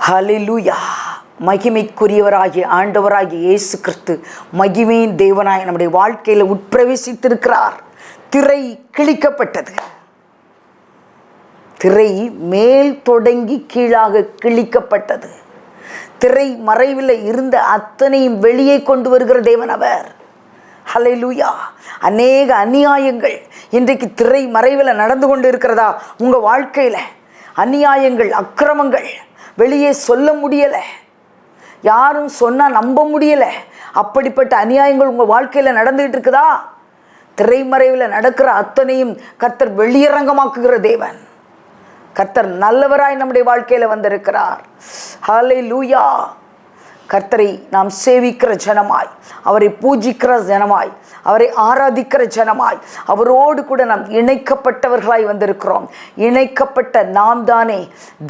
ஹல்லேலூயா. மகிமைக்குரியவராகிய ஆண்டவராகிய இயேசு கிறிஸ்து மகிமையின் தேவனாய் நம்முடைய வாழ்க்கையில் உட்பிரவேசித்திருக்கிறார். திரை கிழிக்கப்பட்டது. திரை மேல் தொடங்கி கீழாக கிழிக்கப்பட்டது. திரை மறைவில் இருந்த அத்தனையும் வெளியே கொண்டு வருகிற தேவன் அவர். ஹல்லேலூயா. அநேக அநியாயங்கள் இன்றைக்கு திரை மறைவில் நடந்து கொண்டு இருக்கிறதா? உங்கள் வாழ்க்கையில் அநியாயங்கள், அக்கிரமங்கள் வெளியே சொல்ல முடியலை, யாரும் சொன்னால் நம்ப முடியலை. அப்படிப்பட்ட அநியாயங்கள் உங்கள் வாழ்க்கையில் நடந்துகிட்டு இருக்குதா? திரைமறைவில் நடக்கிற அத்தனையும் கர்த்தர் வெளியரங்கமாக்குகிற தேவன். கர்த்தர் நல்லவராய் நம்முடைய வாழ்க்கையில் வந்திருக்கிறார். ஹல்லேலூயா. கர்த்தரை நாம் சேவிக்கிற ஜனமாய், அவரை பூஜிக்கிற ஜனமாய், அவரை ஆராதிக்கிற ஜனமாய், அவரோடு கூட நாம் இணைக்கப்பட்டவர்களாய் வந்திருக்கிறோம். இணைக்கப்பட்ட நாம் தானே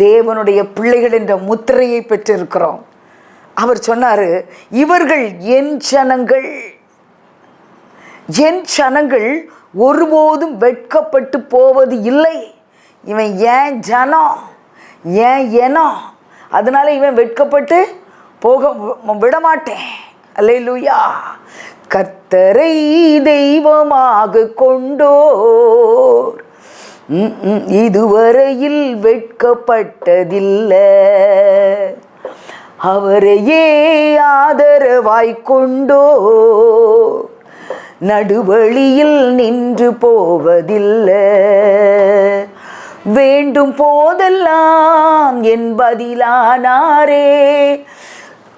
தேவனுடைய பிள்ளைகள் என்ற முத்திரையை பெற்றிருக்கிறோம். அவர் சொன்னார், இவர்கள் என் ஜனங்கள், என் ஜனங்கள் ஒருபோதும் வெட்கப்பட்டு போவது இல்லை. இவன் ஏன் ஜனம், ஏன் இனம், அதனால இவன் வெட்கப்பட்டு போக விடமாட்டேன். அல்லேலூயா. கர்த்தரை தெய்வமாக கொண்டோர் இதுவரையில் வெட்கப்பட்டதில்லை. அவரையே ஆதரவாய் கொண்டோர் நடுவழியில் நின்று போவதில்லை. வேண்டும் போதெல்லாம் என் பதிலானாரே,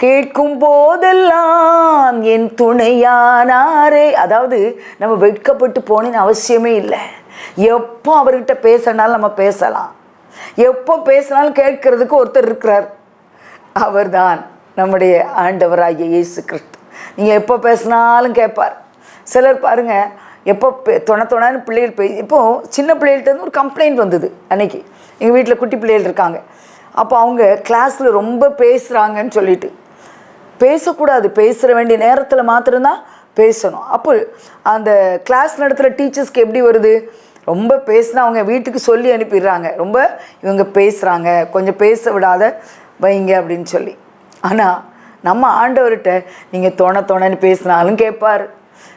கேட்கும் போதெல்லாம் என் துணையானாரே. அதாவது நம்ம வெட்கப்பட்டு போகணுன்னு அவசியமே இல்லை. எப்போ அவர்கிட்ட பேசினாலும் நம்ம பேசலாம். எப்போ பேசினாலும் கேட்கறதுக்கு ஒருத்தர் இருக்கிறார். அவர்தான் நம்முடைய ஆண்டவராகிய இயேசு கிறிஸ்து. நீங்கள் எப்போ பேசினாலும் கேட்பார். சிலர் பாருங்கள், எப்போ தொணன்னு பிள்ளைகள் இப்போது சின்ன பிள்ளைகள்கிட்ட ஒரு கம்ப்ளைண்ட் வந்தது. அன்னைக்கு எங்கள் வீட்டில் குட்டி பிள்ளைகள் இருக்காங்க. அப்போ அவங்க கிளாஸில் ரொம்ப பேசுகிறாங்கன்னு சொல்லிட்டு, பேசக்கூடாது, பேசுகிற வேண்டிய நேரத்தில் மாத்திரம்தான் பேசணும். அப்போ அந்த கிளாஸ் நடத்துகிற டீச்சர்ஸ்க்கு எப்படி வருது? ரொம்ப பேசினா அவங்க வீட்டுக்கு சொல்லி அனுப்பிடுறாங்க, ரொம்ப இவங்க பேசுகிறாங்க, கொஞ்சம் பேச விடாத வைங்க அப்படின்னு சொல்லி. ஆனால் நம்ம ஆண்டவர்கிட்ட நீங்கள் தொணன்னு பேசினாலும் கேட்பார்,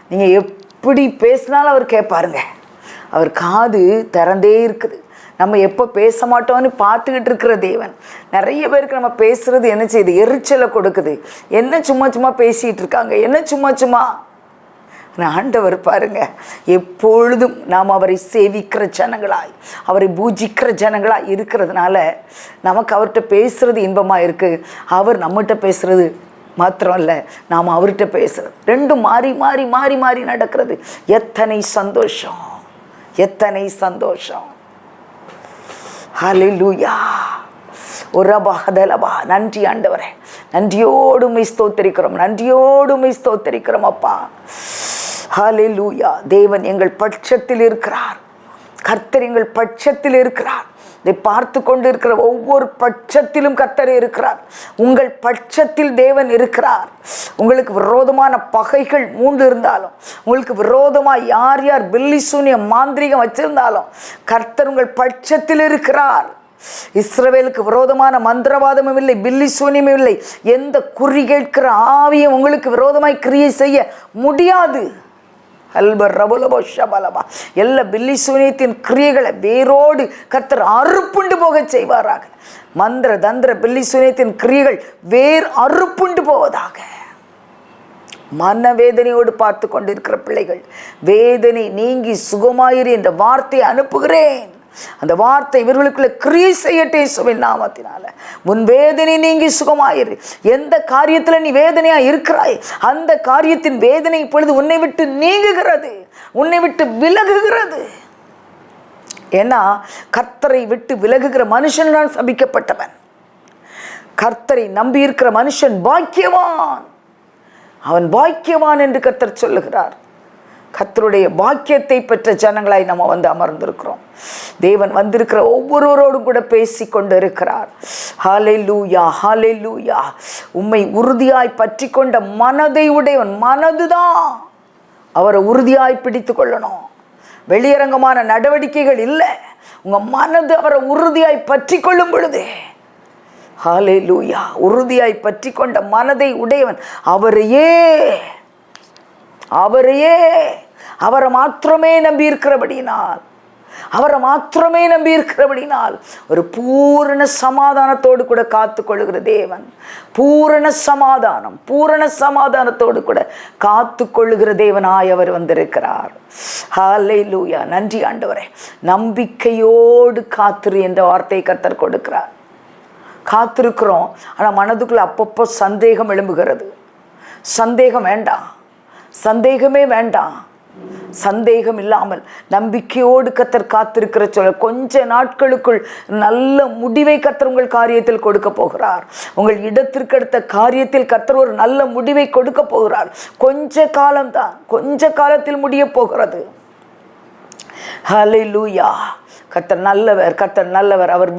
நீங்கள் எப்படி பேசினாலும் அவர் கேட்பாருங்க. அவர் காது திறந்தே இருக்குது. நம்ம எப்போ பேச மாட்டோம்னு பார்த்துக்கிட்டு இருக்கிற தேவன். நிறைய பேருக்கு நம்ம பேசுகிறது என்ன செய்யுது? எரிச்சலை கொடுக்குது. என்ன சும்மா சும்மா பேசிகிட்டு இருக்காங்க, என்ன சும்மா சும்மா. ஆண்டவர் பாருங்க, எப்பொழுதும் நாம் அவரை சேவிக்கிற ஜனங்களாய், அவரை பூஜிக்கிற ஜனங்களாய் இருக்கிறதுனால நமக்கு அவர்கிட்ட பேசுகிறது இன்பமாக இருக்குது. அவர் நம்மகிட்ட பேசுகிறது மாத்திரம் இல்லை, நாம் அவர்கிட்ட பேசுகிறது, ரெண்டும் மாறி மாறி மாறி மாறி நடக்கிறது. எத்தனை சந்தோஷம், எத்தனை சந்தோஷம். ஹல்லேலூயா. ஒரபஹதலபா. நன்றி ஆண்டவரே, நன்றியோடு உம்மை ஸ்தோத்திரிக்கிறோம், நன்றியோடு உம்மை ஸ்தோத்திரிக்கிறோம் அப்பா. ஹல்லேலூயா. தேவன் எங்கள் பட்சத்தில் இருக்கிறார். கர்த்தர் எங்கள் பட்சத்தில் இருக்கிறார். இதை பார்த்து கொண்டு இருக்கிற ஒவ்வொரு பட்சத்திலும் கர்த்தர் இருக்கிறார். உங்கள் பட்சத்தில் தேவன் இருக்கிறார். உங்களுக்கு விரோதமான பகைகள் 3 இருந்தாலும், உங்களுக்கு விரோதமாக யார் யார் பில்லி சூனியம் மாந்திரிகம் வச்சிருந்தாலும் கர்த்தர் உங்கள் பட்சத்தில் இருக்கிறார். இஸ்ரவேலுக்கு விரோதமான மந்திரவாதமும் இல்லை, பில்லி சூனியமும் இல்லை. எந்த குறி கேட்கிற ஆவியும் உங்களுக்கு விரோதமாய் கிரியை செய்ய முடியாது. எல்லா பில்லி சூனியத்தின் கிரியைகளை வேரோடு கர்த்தர் அறுப்புண்டு போக செய்வாராக. மந்திர தந்திர பில்லி சூனியத்தின் கிரியைகள் வேர் அறுப்புண்டு போவதாக. மனவேதனையோடு பார்த்து கொண்டிருக்கிற பிள்ளைகள், வேதனை நீங்கி சுகமாயிரு என்ற வார்த்தையை அனுப்புகிறேன். அந்த வார்த்தை இவர்களுக்குள்ள கிரியை செய்யட்டே இயேசுவின் நாமத்தினால. உன் வேதனை நீங்கி சுகமாயிரு. எந்த காரியத்தில் நீ வேதனையா இருக்கிறாய், அந்த காரியத்தின் வேதனை இப்பொழுது உன்னை விட்டு நீங்குகிறது, உன்னை விட்டு விலகுகிறது. ஏன்னா கர்த்தரை விட்டு விலகுகிற மனுஷன் தான் சபிக்கப்பட்டவன். கர்த்தரை நம்பி இருக்கிற மனுஷன் பாக்கியவான், அவன் பாக்கியவான் என்று கர்த்தர் சொல்லுகிறார். கர்த்தருடைய பாக்கியத்தை பெற்ற ஜனங்களாய் நம்ம வந்து அமர்ந்திருக்கிறோம். தேவன் வந்திருக்கிற ஒவ்வொருவரோடும் கூட பேசி கொண்டு இருக்கிறார். ஹல்லேலூயா, ஹல்லேலூயா. உம்மை உறுதியாய் பற்றி கொண்ட மனதை உடையவன், மனதுதான் அவரை உறுதியாய் பிடித்து கொள்ளணும். வெளியரங்கமான நடவடிக்கைகள் இல்லை. உங்கள் மனது அவரை உறுதியாய் பற்றி கொள்ளும் பொழுது ஹல்லேலூயா. உறுதியாய் பற்றி கொண்ட மனதை உடையவன் அவரையே அவரை மாத்திரமே நம்பி இருக்கிறபடினால் ஒரு பூரண சமாதானத்தோடு கூட காத்து கொள்ளுகிற தேவன், பூரண சமாதானத்தோடு கூட காத்து கொள்ளுகிற தேவனாய் அவர் வந்திருக்கிறார். ஹல்லேலூயா. நன்றி ஆண்டவரே. நம்பிக்கையோடு காத்திரு என்ற வார்த்தையை கர்த்தர் கொடுக்கிறார். காத்திருக்கிறோம், ஆனால் மனதுக்குள்ள அப்பப்போ சந்தேகம் எழும்புகிறது. சந்தேகம் வேண்டாம், சந்தேகமே வேண்டாம். சந்தேகம் இல்லாமல் நம்பிக்கையோடு கர்த்தர் காத்திருக்கிற சொல்ல கொஞ்ச நாட்களுக்குள் நல்ல முடிவை கர்த்தர் உங்கள் காரியத்தில் கொடுக்க போகிறார். உங்கள் இடத்திற்கு அடுத்த காரியத்தில் கர்த்தர் ஒரு நல்ல முடிவை கொடுக்க போகிறார். கொஞ்ச காலம்தான், கொஞ்ச காலத்தில் முடிய போகிறது. ஹல்லேலூயா. கர்த்தர் நல்லவர். அவர்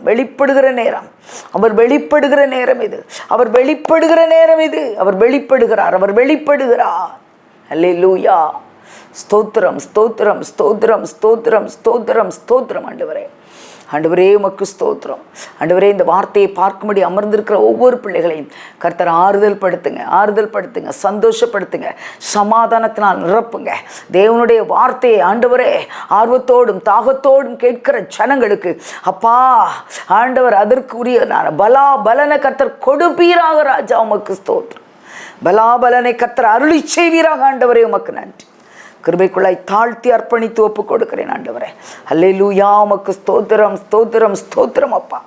வெளிப்படுகிற நேரம், அவர் வெளிப்படுகிற நேரம் இது. அவர் வெளிப்படுகிறார். ஹல்லேலூயா. ஸ்தோத்திரம் ஆண்டவரே, உமக்கு ஸ்தோத்திரம். ஆண்டவரே, இந்த வார்த்தையை பார்க்கும்படி அமர்ந்திருக்கிற ஒவ்வொரு பிள்ளைகளையும் கர்த்தர் ஆறுதல் படுத்துங்க, சந்தோஷப்படுத்துங்க, சமாதானத்தினால் நிரப்புங்க. தேவனுடைய வார்த்தையை ஆண்டவரே ஆர்வத்தோடும் தாகத்தோடும் கேட்கிற ஜனங்களுக்கு அப்பா ஆண்டவர் அதற்குரிய பலனை கர்த்தர் கொடுப்பீராக. ராஜா உமக்கு ஸ்தோத்திரம். பலாபலனை கர்த்தர் அருளி செய்வீராக. ஆண்டவரே, உமக்கு நன்றி. கிருபைக்குள்ளாய் தாழ்த்தி அர்ப்பணித்து ஒப்பு கொடுக்கிறேன் ஆண்டவரே. ஹல்லேலூயா. உமக்கு ஸ்தோத்திரம் அப்பா.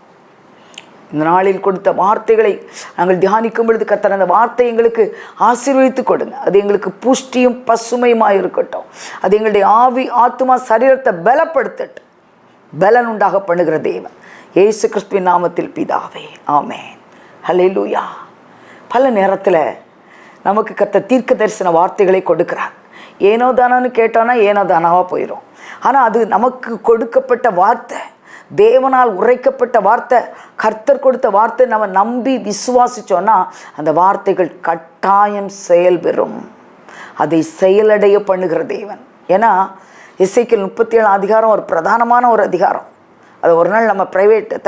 இந்த நாளில் கொடுத்த வார்த்தைகளை நாங்கள் தியானிக்கும் பொழுது கர்த்தர் அந்த வார்த்தை எங்களுக்கு ஆசீர்வதித்து கொடுங்க. அது எங்களுக்கு புஷ்டியும் பசுமையுமாய் இருக்கட்டும். அது எங்களுடைய ஆவி ஆத்துமா சரீரத்தை பலப்படுத்தட்டும். பலன் உண்டாக பண்ணுகிற தேவன் இயேசு கிறிஸ்துவின் நாமத்தில் பிதாவே, ஆமென். ஹல்லேலூயா. பல நேரத்தில் நமக்கு கர்த்தர் தீர்க்க தரிசன வார்த்தைகளை கொடுக்கிறார். ஏனோ தானோன்னு கேட்டானா ஏனோ தானாவாக போயிடும். ஆனால் அது நமக்கு கொடுக்கப்பட்ட வார்த்தை, தேவனால் உரைக்கப்பட்ட வார்த்தை, கர்த்தர் கொடுத்த வார்த்தை. நம்ம நம்பி விசுவாசிச்சோன்னா அந்த வார்த்தைகள் கட்டாயம் செயல்பெறும். அதை செயலடைய பண்ணுகிற தேவன். ஏன்னா எசேக்கியேல் 37 அதிகாரம் ஒரு பிரதானமான ஒரு அதிகாரம். அதை ஒரு நாள் நம்ம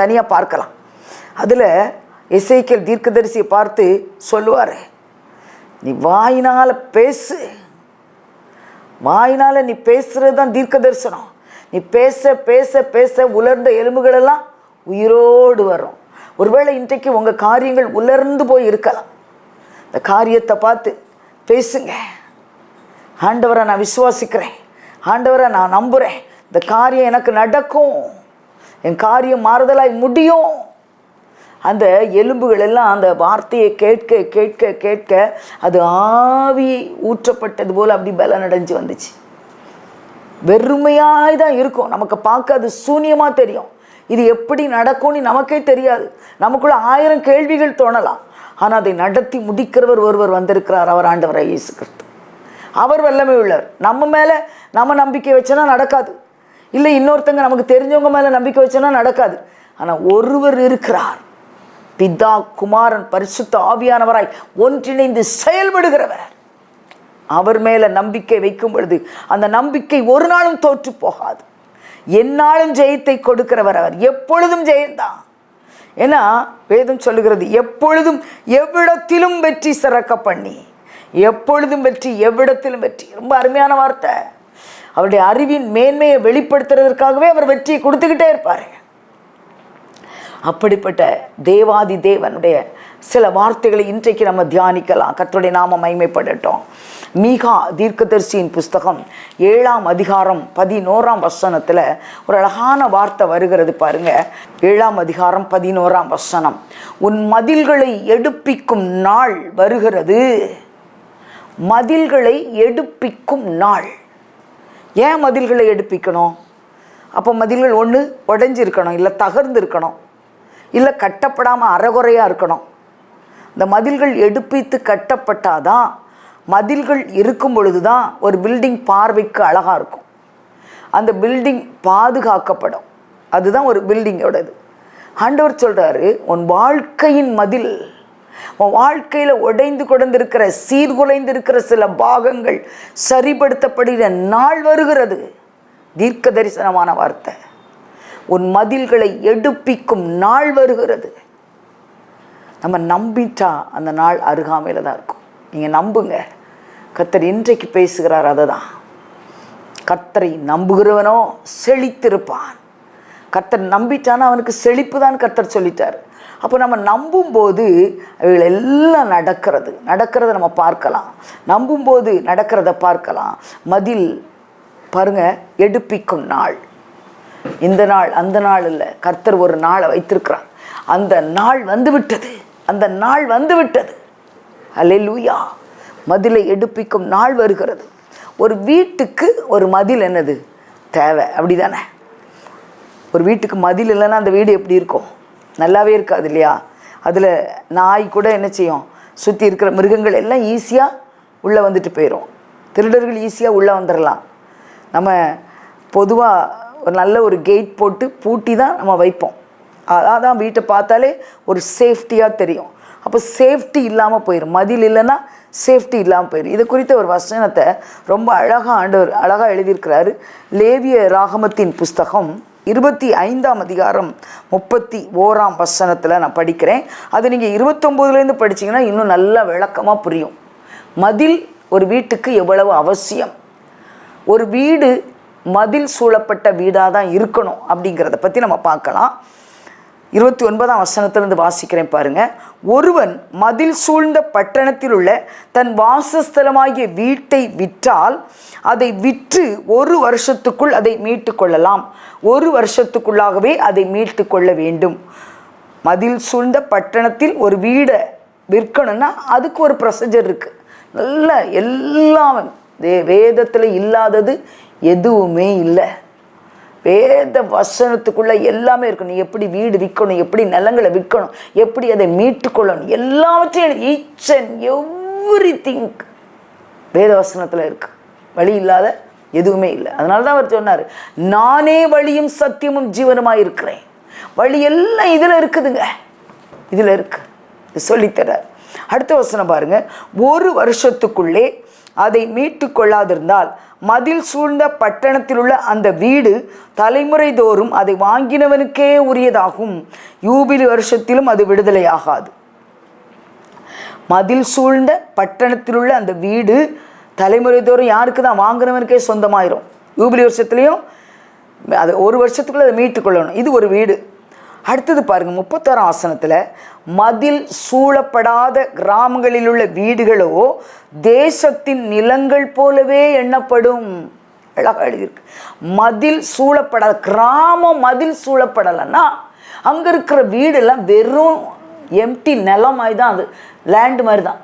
தனியாக பார்க்கலாம். அதில் எசேக்கியேல் தீர்க்கதரிசியை பார்த்து சொல்லுவார், நீ வாயினால் நீ பேசுகிறது தான் தீர்க்க தரிசனம். நீ பேச உலர்ந்த எலும்புகளெல்லாம் உயிரோடு வரும். ஒருவேளை இன்றைக்கு உங்கள் காரியங்கள் உலர்ந்து போய் இருக்கலாம். இந்த காரியத்தை பார்த்து பேசுங்க. ஆண்டவரை நான் விசுவாசிக்கிறேன், ஆண்டவரை நான் நம்புகிறேன், இந்த காரியம் எனக்கு நடக்கும், என் காரியம் மாறுதலாய் முடியும். அந்த எலும்புகள் எல்லாம் அந்த வார்த்தையை கேட்க கேட்க கேட்க அது ஆவி ஊற்றப்பட்டது போல் அப்படி பலனடைஞ்சு வந்துச்சு. வெறுமையாய் தான் இருக்கும், நமக்கு பார்க்க அது சூன்யமாக தெரியும். இது எப்படி நடக்கும்னு நமக்கே தெரியாது. நமக்குள்ள 1000 கேள்விகள் தோணலாம். ஆனால் அதை நடத்தி முடிக்கிறவர் ஒருவர் வந்திருக்கிறார். அவர் ஆண்டவர் இயேசு கிறிஸ்து. அவர் வல்லமை உள்ளவர். நம்ம மேலே நம்ம நம்பிக்கை வச்சோன்னா நடக்காது. இல்லை இன்னொருத்தங்க நமக்கு தெரிஞ்சவங்க மேலே நம்பிக்கை வச்சோன்னா நடக்காது. ஆனால் ஒருவர் இருக்கிறார், பிதா குமாரன் பரிசுத்த ஆவியானவராய் ஒன்றிணைந்து செயல்படுகிறவர். அவர் மேல நம்பிக்கை வைக்கும் பொழுது அந்த நம்பிக்கை ஒரு நாளும் தோற்று போகாது. எந்நாளும் ஜெயத்தை கொடுக்கிறவர் அவர். எப்பொழுதும் ஜெயந்தான். ஏன்னா வேதம் சொல்லுகிறது, எப்பொழுதும் எவ்விடத்திலும் வெற்றி சிறக்க பண்ணி, எப்பொழுதும் வெற்றி, எவ்விடத்திலும் வெற்றி. ரொம்ப அருமையான வார்த்தை. அவருடைய அறிவின் மேன்மையை வெளிப்படுத்துறதற்காகவே அவர் வெற்றியை கொடுத்துக்கிட்டே இருப்பார். அப்படிப்பட்ட தேவாதி தேவனுடைய சில வார்த்தைகளை இன்றைக்கு நம்ம தியானிக்கலாம். கர்த்தருடைய நாம மகிமைப்படட்டும். மீகா தீர்க்கதரிசியின் புஸ்தகம் 7ஆம் அதிகாரம் 11ஆம் வசனத்தில் ஒரு அழகான வார்த்தை வருகிறது பாருங்க. 7ஆம் அதிகாரம் 11ஆம் வசனம், உன் மதில்களை எடுப்பிக்கும் நாள் வருகிறது. மதில்களை எடுப்பிக்கும் நாள். ஏன் மதில்களை எடுப்பிக்கணும்? அப்போ மதில்கள் ஒன்று உடைஞ்சிருக்கணும், இல்லை தகர்ந்து இருக்கணும், இல்லை கட்டப்படாமல் அறகுறையாக இருக்கணும். இந்த மதில்கள் எடுப்பித்து கட்டப்பட்டாதான், மதில்கள் இருக்கும் பொழுது தான் ஒரு பில்டிங் பார்வைக்கு அழகாக இருக்கும். அந்த பில்டிங் பாதுகாக்கப்படும். அதுதான் ஒரு பில்டிங்கோடது. ஆண்டவர் சொல்கிறாரு, உன் வாழ்க்கையின் மதில், உன் வாழ்க்கையில் உடைந்து கொண்டிருக்கிற சீர்குலைந்திருக்கிற சில பாகங்கள் சரிப்படுத்தப்படுகிற நாள் வருகிறது. தீர்க்க தரிசனமான வார்த்தை. உன் மதில்களை எடுப்பிக்கும் நாள் வருகிறது. நம்ம நம்பிட்டா அந்த நாள் அருகாமையில் தான் இருக்கும். நீங்கள் நம்புங்க, கர்த்தர் இன்றைக்கு பேசுகிறார். அதை தான், கர்த்தரை நம்புகிறவனோ செழித்திருப்பான். கர்த்தர் நம்பிட்டானா அவனுக்கு செழிப்பு தான் கர்த்தர் சொல்லிட்டார். அப்போ நம்ம நம்பும்போது அவைகள் எல்லாம் நடக்கிறத நம்ம பார்க்கலாம். நம்பும்போது நடக்கிறத பார்க்கலாம். மதில் பாருங்கள், எடுப்பிக்கும் நாள். இந்த நாள் அந்த நாள் இல்லை, கர்த்தர் ஒரு நாளை வைத்திருக்கிறார். அந்த நாள் வந்து விட்டது. அல்லேலூயா. மதிலை எடுப்பிக்கும் நாள் வருகிறது. ஒரு வீட்டுக்கு ஒரு மதில் என்னது தேவை, அப்படி தானே? ஒரு வீட்டுக்கு மதில் இல்லைன்னா அந்த வீடு எப்படி இருக்கும்? நல்லாவே இருக்காது இல்லையா? அதில் நாய் கூட என்ன செய்யும், சுற்றி இருக்கிற மிருகங்கள் எல்லாம் ஈஸியாக உள்ளே வந்துட்டு போயிடும். திருடர்கள் ஈஸியாக உள்ளே வந்துடலாம். நம்ம பொதுவாக ஒரு நல்ல ஒரு கேட் போட்டு பூட்டி தான் நம்ம வைப்போம். அதான் வீட்டை பார்த்தாலே ஒரு சேஃப்டியாக தெரியும். அப்போ சேஃப்டி இல்லாமல் போயிடும். மதில் இல்லைன்னா சேஃப்டி இல்லாமல் போயிடும். இது குறித்த ஒரு வசனத்தை ரொம்ப அழகாக எழுதியிருக்கிறாரு. லேவிய ராகமத்தின் புஸ்தகம் 25ஆம் அதிகாரம் 31ஆம் வசனத்தில் நான் படிக்கிறேன். அது நீங்கள் 29லேருந்து படிச்சிங்கன்னா இன்னும் நல்லா விளக்கமாக புரியும். மதில் ஒரு வீட்டுக்கு எவ்வளவு அவசியம், ஒரு வீடு மதில் சூழப்பட்ட வீடாக தான் இருக்கணும் அப்படிங்கிறத பற்றி நம்ம பார்க்கலாம். 29ஆம் வசனத்திலிருந்து வாசிக்கிறேன் பாருங்கள். ஒருவன் மதில் சூழ்ந்த பட்டணத்தில் உள்ள தன் வாசஸ்தலமாகிய வீட்டை விற்றால் அதை விற்று 1 வருஷத்துக்குள் அதை மீட்டு கொள்ளலாம். 1 வருஷத்துக்குள்ளாகவே அதை மீட்டு கொள்ள வேண்டும். மதில் சூழ்ந்த பட்டணத்தில் ஒரு வீடை விற்கணும்னா அதுக்கு ஒரு ப்ரொசீஜர் இருக்குது. நல்ல எல்லாம் வேதத்தில் இல்லாதது எதுவுமே இல்லை. வேத வசனத்துக்குள்ளே எல்லாமே இருக்கும். நீ எப்படி வீடு விற்கணும், எப்படி நிலங்களை விற்கணும், எப்படி அதை மீட்டு கொள்ளணும், எல்லாவற்றையும் ஈச் அண்ட் எவ்ரிதிங் வேத வசனத்தில் இருக்கு. வழி இல்லாத எதுவுமே இல்லை. அதனால தான் அவர் சொன்னார், நானே வழியும் சத்தியமும் ஜீவனுமாக இருக்கிறேன். வழி எல்லாம் இதில் இருக்குதுங்க, இதில் இருக்கு. இது சொல்லித்தரார். அடுத்த வசனம் பாருங்க. 1 வருஷத்துக்குள்ளே அதை மீட்டு கொள்ளாதிருந்தால் மதில் சூழ்ந்த பட்டணத்தில் உள்ள அந்த வீடு தலைமுறை தோறும் அதை வாங்கினவனுக்கே உரியதாகும். யூபிலி வருஷத்திலும் அது விடுதலையாகாது. மதில் சூழ்ந்த பட்டணத்தில் உள்ள அந்த வீடு தலைமுறை தோறும் யாருக்கு தான்? வாங்கினவனுக்கே சொந்தமாயிரும். யூபிலி வருஷத்துலேயும் அது 1 வருஷத்துக்குள்ளே அதை மீட்டு கொள்ளணும். இது ஒரு வீடு. அடுத்தது பாருங்கள், 36ஆம் வசனத்தில், மதில் சூழப்படாத கிராமங்களில் உள்ள வீடுகளோ தேசத்தின் நிலங்கள் போலவே எண்ணப்படும். அழகாக எழுதியிருக்கு. மதில் சூழப்படாத கிராமம், மதில் சூழப்படலைன்னா அங்கே இருக்கிற வீடெல்லாம் வெறும் எம்டி நிலமாய் தான், அது லேண்டு மாதிரி தான்.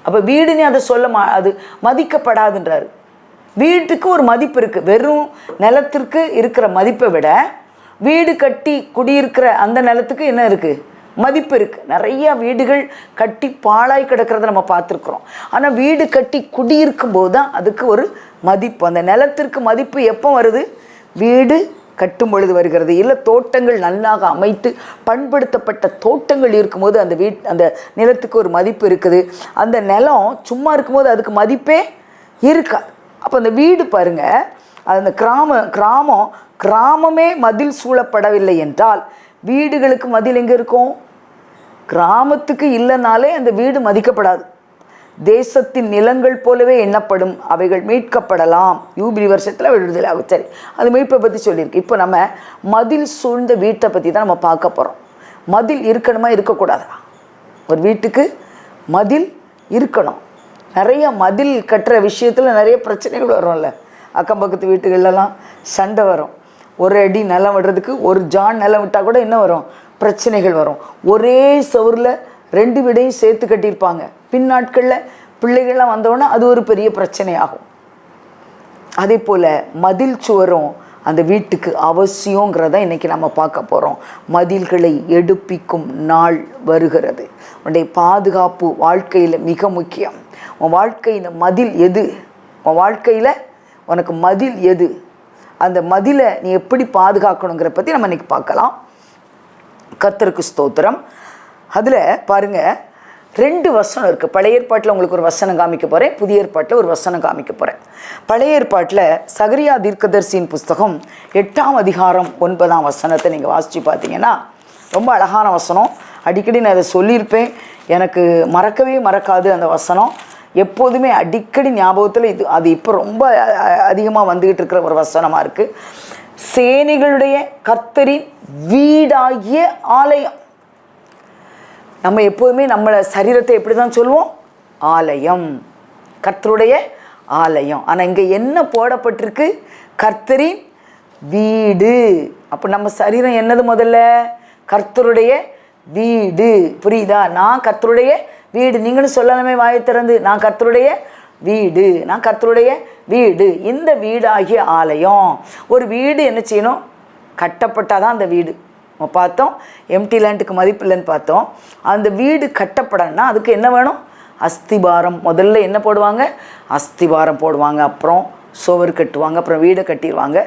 அப்போ வீடுன்னு அதை அது மதிக்கப்படாதுன்றாரு. வீட்டுக்கு ஒரு மதிப்பு இருக்குது. வெறும் நிலத்திற்கு இருக்கிற மதிப்பை விட வீடு கட்டி குடியிருக்கிற அந்த நிலத்துக்கு என்ன இருக்குது? மதிப்பு இருக்குது. நிறையா வீடுகள் கட்டி பாழாய் கிடக்கிறத நம்ம பார்த்துருக்குறோம். ஆனால் வீடு கட்டி குடியிருக்கும் போது தான் அதுக்கு ஒரு மதிப்பு. அந்த நிலத்திற்கு மதிப்பு எப்போ வருது? வீடு கட்டும் பொழுது வருகிறது. இல்லை தோட்டங்கள் நல்லாக அமைத்து பண்படுத்தப்பட்ட தோட்டங்கள் இருக்கும்போது அந்த நிலத்துக்கு ஒரு மதிப்பு இருக்குது. அந்த நிலம் சும்மா இருக்கும்போது அதுக்கு மதிப்பே இருக்காது. அப்போ அந்த வீடு பாருங்கள், அந்த கிராமமே மதில் சூழப்படவில்லை என்றால் வீடுகளுக்கு மதில் எங்கே இருக்கும்? கிராமத்துக்கு இல்லைனாலே அந்த வீடு மதிக்கப்படாது. தேசத்தின் நிலங்கள் போலவே எண்ணப்படும், அவைகள் மீட்கப்படலாம். யூபிலி வருஷத்தில் விடுதலை ஆகும். சரி, அது மீட்பை பற்றி சொல்லியிருக்கு. இப்போ நம்ம மதில் சூழ்ந்த வீட்டை பற்றி தான் நம்ம பார்க்க போகிறோம். மதில் இருக்கணுமா இருக்கக்கூடாதா? ஒரு வீட்டுக்கு மதில் இருக்கணும். நிறைய மதில் கட்டுற விஷயத்தில் நிறைய பிரச்சனைகள் வரும்ல. அக்கம் பக்கத்து வீட்டுகள்லாம் சண்டை வரும். 1 அடி நிலம் விடுறதுக்கு 1 ஜான் நிலம் விட்டால் கூட என்ன வரும்? பிரச்சனைகள் வரும். ஒரே சவுரில் 2 வீடையும் சேர்த்து கட்டியிருப்பாங்க. பின்னாட்களில் பிள்ளைகள்லாம் வந்தோன்னா அது ஒரு பெரிய பிரச்சனை ஆகும். அதே போல் மதில் சுவரும் அந்த வீட்டுக்கு அவசியங்கிறத இன்றைக்கி நம்ம பார்க்க போகிறோம். மதில்களை எடுப்பிக்கும் நாள் வருகிறது. உன்னுடைய பாதுகாப்பு வாழ்க்கையில் மிக முக்கியம். உன் வாழ்க்கையில் மதில் எது? உன் வாழ்க்கையில் உனக்கு மதில் எது? அந்த மதிலை நீ எப்படி பாதுகாக்கணுங்கிற பற்றி நம்ம இன்றைக்கி பார்க்கலாம். கர்த்தருக்கு ஸ்தோத்திரம். அதில் பாருங்கள், 2 வசனம் இருக்குது. பழைய ஏற்பாட்டில் உங்களுக்கு ஒரு வசனம் காமிக்க போகிறேன், புதிய ஏற்பாட்டில் ஒரு வசனம் காமிக்க போகிறேன். பழைய ஏற்பாட்டில் சகரியா தீர்க்கதரிசியின் புஸ்தகம் 8ஆம் அதிகாரம் 9ஆம் வசனத்தை நீங்கள் வாசித்து பார்த்தீங்கன்னா ரொம்ப அழகான வசனம். அடிக்கடி நான் அதை சொல்லியிருப்பேன், எனக்கு மறக்கவே மறக்காது அந்த வசனம். எப்போதுமே அடிக்கடி ஞாபகத்தில் அது இப்போ ரொம்ப அதிகமாக வந்துக்கிட்டு இருக்கிற ஒரு வசனமாக இருக்குது. சேனைகளுடைய கர்த்தரின் வீடாகிய ஆலயம். நம்ம எப்போதுமே நம்மளை சரீரத்தை எப்படி தான் சொல்லுவோம்? ஆலயம், கர்த்தருடைய ஆலயம். ஆனால் இங்கே என்ன போடப்பட்டிருக்கு? கர்த்தரின் வீடு. அப்போ நம்ம சரீரம் என்னது? முதல்ல கர்த்தருடைய வீடு. புரியுதா? நான் கர்த்தருடைய வீடு. நீங்களும் சொல்லலாமே வாயை திறந்து, நான் கர்த்தருடைய வீடு, நான் கர்த்தருடைய வீடு. இந்த வீடாகிய ஆலயம். ஒரு வீடு என்ன செய்யணும்? கட்டப்பட்டால் தான் அந்த வீடு. நம்ம பார்த்தோம், எம்டி லேண்டுக்கு மதிப்பு இல்லைன்னு பார்த்தோம். அந்த வீடு கட்டப்படணும்னா அதுக்கு என்ன வேணும்? அஸ்திபாரம். முதல்ல என்ன போடுவாங்க? அஸ்திபாரம் போடுவாங்க, அப்புறம் சுவர் கட்டுவாங்க, அப்புறம் வீடை கட்டிடுவாங்க.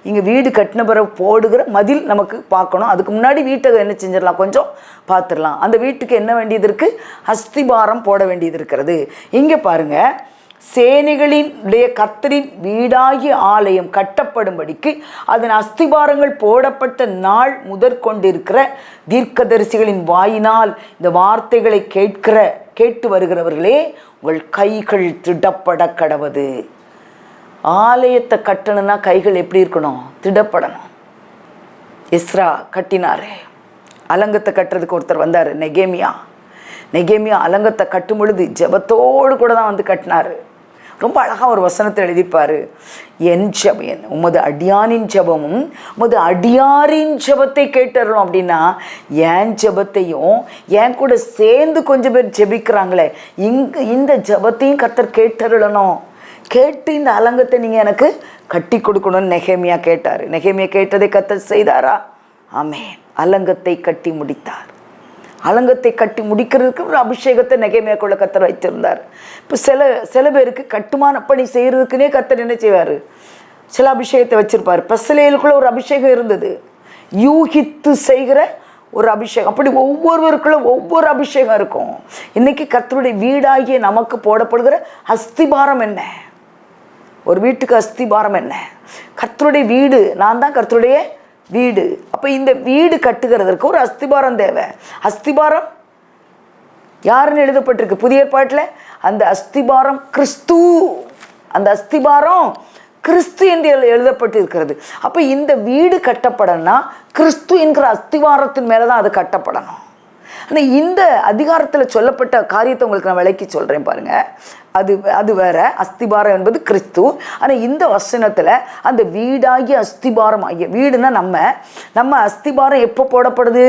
இங்கே வீடு கட்டின பிறகு போடுகிற மதில் நமக்கு பார்க்கணும். அதுக்கு முன்னாடி வீட்டை என்ன செஞ்சிடலாம், கொஞ்சம் பார்த்துடலாம். அந்த வீட்டுக்கு என்ன வேண்டியது இருக்குது? அஸ்திபாரம் போட வேண்டியது இருக்கிறது. இங்கே பாருங்கள், சேனைகளினுடைய கர்த்தரின் வீடாகிய ஆலயம் கட்டப்படும்படிக்கு அதன் அஸ்திபாரங்கள் போடப்பட்ட நாள் முதற்கொண்டிருக்கிற தீர்க்கதரிசிகளின் வாயினால் இந்த வார்த்தைகளை கேட்டு வருகிறவர்களே, உங்கள் கைகள் திடப்பட கடவது. ஆலயத்தை கட்டணும்னா கைகள் எப்படி இருக்கணும்? திடப்படணும். எஸ்ரா கட்டினாரு. அலங்கத்தை கட்டுறதுக்கு ஒருத்தர் வந்தார், நெகேமியா அலங்கத்தை கட்டும் பொழுது ஜெபத்தோடு கூட தான் வந்து கட்டினார். ரொம்ப அழகாக ஒரு வசனத்தை எழுதிப்பார், என் ஜெபம் உமது அடியானின் ஜெபமும் உமது அடியாரின் ஜெபத்தை கேட்டுறோம். அப்படின்னா என் ஜெபத்தையும் என் கூட சேர்ந்து கொஞ்சம் பேர் ஜெபிக்கிறாங்களே, இந்த ஜெபத்தையும் கர்த்தர் கேட்டுறணும். கேட்டு இந்த அலங்கத்தை நீங்கள் எனக்கு கட்டி கொடுக்கணும்னு நெகேமியா கேட்டார். நெகேமியா கேட்டதை கர்த்தர் செய்தாரா? ஆமென். அலங்கத்தை கட்டி முடித்தார். அலங்கத்தை கட்டி முடிக்கிறதுக்கு ஒரு அபிஷேகத்தை நெகேமியாக்குள்ள கர்த்தர் வைத்திருந்தார். இப்போ சில பேருக்கு கட்டுமான பணி செய்கிறதுக்குனே கர்த்தர் என்ன செய்வார்? சில அபிஷேகத்தை வச்சுருப்பார். பெசலேலுக்குள்ள ஒரு அபிஷேகம் இருந்தது, யூகித்து செய்கிற ஒரு அபிஷேகம். அப்படி ஒவ்வொருவருக்குள்ள ஒவ்வொரு அபிஷேகம் இருக்கும். இன்றைக்கி கர்த்தருடைய வீடாகிய நமக்கு போடப்படுகிற அஸ்திபாரம் என்ன? ஒரு வீட்டுக்கு அஸ்திபாரம் என்ன? கர்த்தருடைய வீடு. நான் தான் கர்த்தருடைய வீடு. அப்போ இந்த வீடு கட்டுகிறதற்கு ஒரு அஸ்திபாரம் தேவை. அஸ்திபாரம் யாருன்னு எழுதப்பட்டிருக்கு புதிய ஏற்பாட்டில்? அந்த அஸ்திபாரம் கிறிஸ்து. அந்த அஸ்திபாரம் கிறிஸ்து என்று எழுதப்பட்டு இருக்கிறது. அப்போ இந்த வீடு கட்டப்படணும்னா கிறிஸ்து என்கிற அஸ்திவாரத்தின் மேலே தான் அது கட்டப்படணும். ஆனால் இந்த அதிகாரத்தில் சொல்லப்பட்ட காரியத்தை உங்களுக்கு நான் விளக்கி சொல்கிறேன் பாருங்கள். அது வேற. அஸ்திபாரம் என்பது கிறிஸ்து. ஆனால் இந்த வசனத்தில் அந்த வீடாகிய அஸ்திபாரம் ஆகிய வீடுனா நம்ம அஸ்திபாரம் எப்போ போடப்படுது?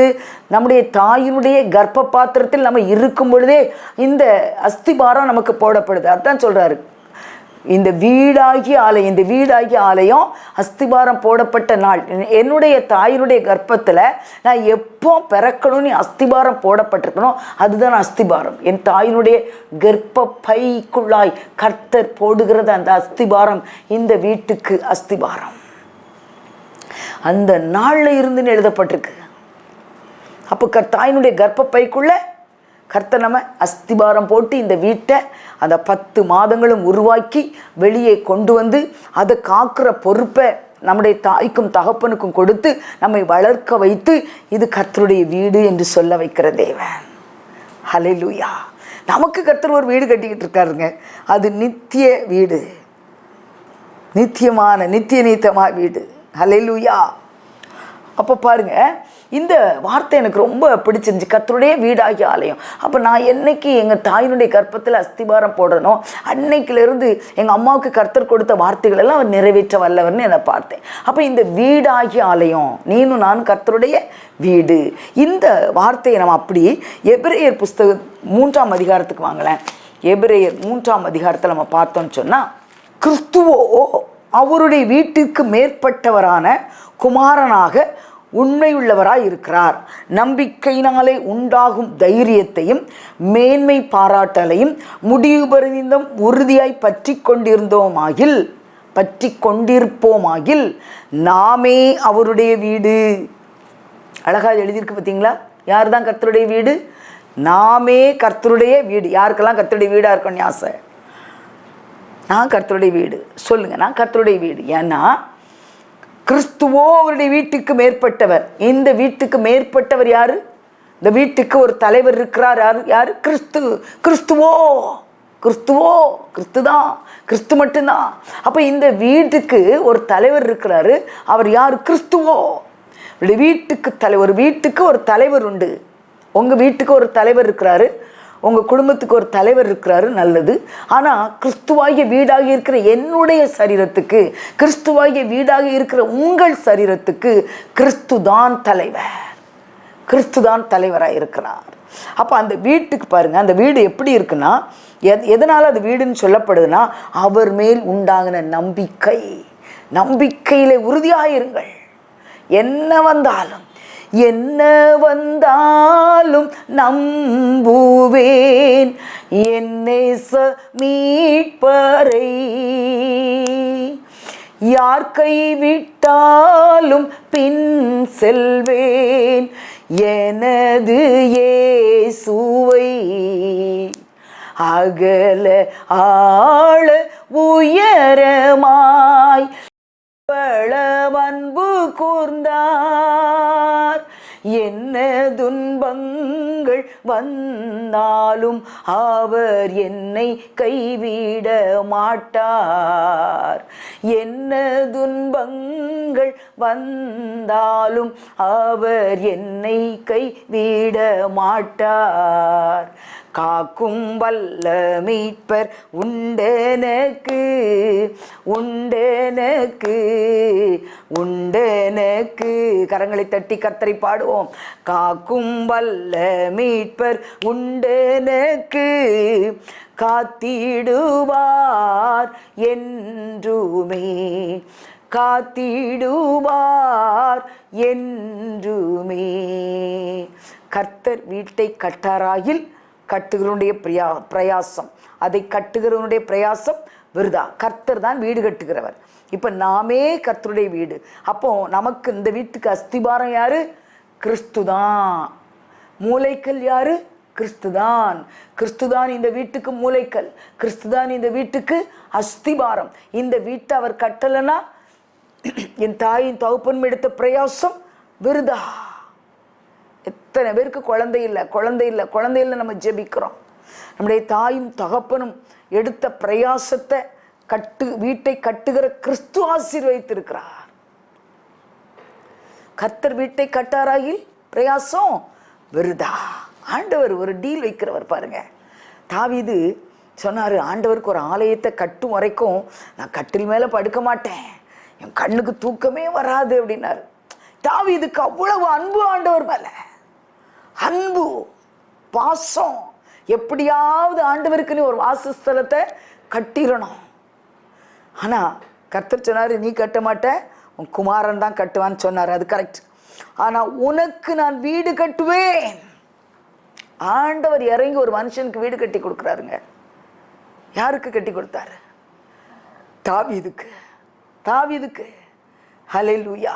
நம்முடைய தாயினுடைய கர்ப்ப பாத்திரத்தில் நம்ம இருக்கும் பொழுதே இந்த அஸ்திபாரம் நமக்கு போடப்படுது. அதுதான் சொல்கிறாரு, இந்த வீடாகிய ஆலயம் அஸ்திபாரம் போடப்பட்ட நாள். என்னுடைய தாயினுடைய கர்ப்பத்தில் நான் எப்போ பிறக்கணும்னு அஸ்திபாரம் போடப்பட்டிருக்கணும், அதுதான் அஸ்திபாரம். என் தாயினுடைய கர்ப்ப பைக்குள்ளாய் கர்த்தர் போடுகிறது அந்த அஸ்திபாரம். இந்த வீட்டுக்கு அஸ்திபாரம் அந்த நாளில் இருந்துன்னு எழுதப்பட்டிருக்கு. அப்போ தாயினுடைய கர்ப்ப பைக்குள்ள கர்த்தர் நம்ம அஸ்திபாரம் போட்டு இந்த வீட்டை அந்த 10 மாதங்களும் உருவாக்கி வெளியே கொண்டு வந்து அதை காக்கிற பொறுப்பை நம்முடைய தாய்க்கும் தகப்பனுக்கும் கொடுத்து நம்மை வளர்க்க வைத்து இது கர்த்தருடைய வீடு என்று சொல்ல வைக்கிற தேவன். ஹல்லேலூயா. நமக்கு கர்த்தர் ஒரு வீடு கட்டிக்கிட்டு இருக்காருங்க. அது நித்திய வீடு, நித்தியமான வீடு. ஹல்லேலூயா. அப்போ பாருங்க, இந்த வார்த்தை எனக்கு ரொம்ப பிடிச்சிருந்துச்சு, கர்த்தருடைய வீடாகிய ஆலயம். அப்போ நான் என்னைக்கு எங்கள் தாயினுடைய கர்ப்பத்தில் அஸ்திபாரம் போடணும், அன்னைக்கிலிருந்து எங்கள் அம்மாவுக்கு கர்த்தர் கொடுத்த வார்த்தைகள் எல்லாம் அவர் நிறைவேற்ற வல்லவர்னு என்னை பார்த்தேன். அப்போ இந்த வீடாகிய ஆலயம், நீனும் நானும் கர்த்தருடைய வீடு. இந்த வார்த்தையை நம்ம அப்படி எபிரேயர் புஸ்தகம் 3ஆம் அதிகாரத்துக்கு வாங்கலேன். எபிரேயர் 3ஆம் அதிகாரத்தில் நம்ம பார்த்தோம்னு சொன்னால், கிறிஸ்துவோ அவருடைய வீட்டிற்கு மேற்பட்டவரான குமாரனாக உண்மையுள்ளவராய் இருக்கிறார். நம்பிக்கையினாலே உண்டாகும் தைரியத்தையும் மேன்மை பாராட்டலையும் முடிவு பரிந்தும் உறுதியாய் பற்றி கொண்டிருப்போமாகில் நாமே அவருடைய வீடு. அழகாக எழுதியிருக்கு பார்த்தீங்களா? யார் தான் கர்த்தருடைய வீடு? நாமே கர்த்தருடைய வீடு. யாருக்கெல்லாம் கர்த்தருடைய வீடாக இருக்கணும்னு ஆசை? நான் கர்த்தருடைய வீடு சொல்லுங்கள். நான் கர்த்தருடைய வீடு. ஏன்னா கிறிஸ்துவோ அவருடைய வீட்டுக்கு மேற்பட்டவர். இந்த வீட்டுக்கு மேற்பட்டவர் யாரு? இந்த வீட்டுக்கு ஒரு தலைவர் இருக்கிறார். யாரு? கிறிஸ்து. கிறிஸ்துவோ? கிறிஸ்துதான், கிறிஸ்து மட்டும்தான். அப்ப இந்த வீட்டுக்கு ஒரு தலைவர் இருக்கிறாரு. அவர் யாரு? கிறிஸ்துவோ. வீட்டுக்கு ஒரு தலைவர் உண்டு. உங்க வீட்டுக்கு ஒரு தலைவர் இருக்கிறாரு, உங்க குடும்பத்துக்கு ஒரு தலைவர் இருக்கிறாரு, நல்லது. ஆனா கிறிஸ்துவாகிய வீடாக இருக்கிற என்னுடைய சரீரத்துக்கு, கிறிஸ்துவாகிய வீடாக இருக்கிற உங்கள் சரீரத்துக்கு கிறிஸ்துதான் தலைவர். கிறிஸ்துதான் தலைவராக இருக்கிறார். அப்போ அந்த வீட்டுக்கு பாருங்க, அந்த வீடு எப்படி இருக்குன்னா, எதனால அது வீடுன்னு சொல்லப்படுதுன்னா, அவர் மேல் உண்டாகின நம்பிக்கையிலே உறுதியாக இருங்கள். என்ன வந்தாலும் நம்புவேன் என்னை மீட்பரை. யார் கைவிட்டாலும் பின் செல்வேன் எனது இயேசுவை. அகல ஆழ உயரமாய் பளவன்பு கூர்ந்தார். என்ன துன்பங்கள் வந்தாலும் அவர் என்னை கைவிட மாட்டார். என்ன துன்பங்கள் வந்தாலும் அவர் என்னை கைவிட மாட்டார். காக்கும் வல்ல மீட்பர் உண்டெனக்கு கரங்களை தட்டி கர்த்தரை பாடுவோம். காக்கும் வல்ல மீட்பர் உண்டெனக்கு காத்திடுவார் என்றுமே. கர்த்தர் வீட்டை கட்டாராயில் கட்டுகிறவனுடைய பிரயாசம், அதை கட்டுகிறவனுடைய பிரயாசம் விருதா. கர்த்தர் தான் வீடு கட்டுகிறவர். இப்போ நாமே கர்த்தருடைய வீடு. அப்போ நமக்கு இந்த வீட்டுக்கு அஸ்திபாரம் யாரு? கிறிஸ்துதான். மூலைக்கல் யாரு? கிறிஸ்துதான். கிறிஸ்துதான் இந்த வீட்டுக்கு மூலைக்கல், கிறிஸ்துதான் இந்த வீட்டுக்கு அஸ்திபாரம். இந்த வீட்டை அவர் கட்டலைன்னா என் தாயின் தகப்பனும் எடுத்த பிரயாசம் விருதா. எத்தனை பேருக்கு குழந்தை இல்லை நம்ம ஜெபிக்கிறோம். நம்முடைய தாயும் தகப்பனும் எடுத்த பிரயாசத்தை வீட்டை கட்டுகிற கிறிஸ்து ஆசீர்வதித்திருக்கிறார். கர்த்தர் வீட்டை கட்டாராயில் பிரயாசம் விருதா. ஆண்டவர் ஒரு டீல் வைக்கிறவர் பாருங்க. தாவீது சொன்னாரு, ஆண்டவருக்கு ஒரு ஆலயத்தை கட்டும் வரைக்கும் நான் கட்டில் மேல படுக்க மாட்டேன், என் கண்ணுக்கு தூக்கமே வராது அப்படின்னாரு. தாவீதுக்கு அவ்வளவு அன்பு ஆண்டவர் மேல, அன்பு பாசம். எப்படியாவது ஆண்டவருக்கு நீ ஒரு வாசஸ்தலத்தை கட்டிடணும். ஆனா கர்த்தர் சொன்னாரு, நீ கட்ட மாட்ட, உன் குமாரன் தான் கட்டுவான்னு சொன்னாரு. அது கரெக்ட். ஆனா உனக்கு நான் வீடு கட்டுவேன். ஆண்டவர் இறங்கி ஒரு மனுஷனுக்கு வீடு கட்டி கொடுக்குறாருங்க. யாருக்கு கட்டி கொடுத்தாரு? தாவீதுக்கு. ஹல்லேலூயா.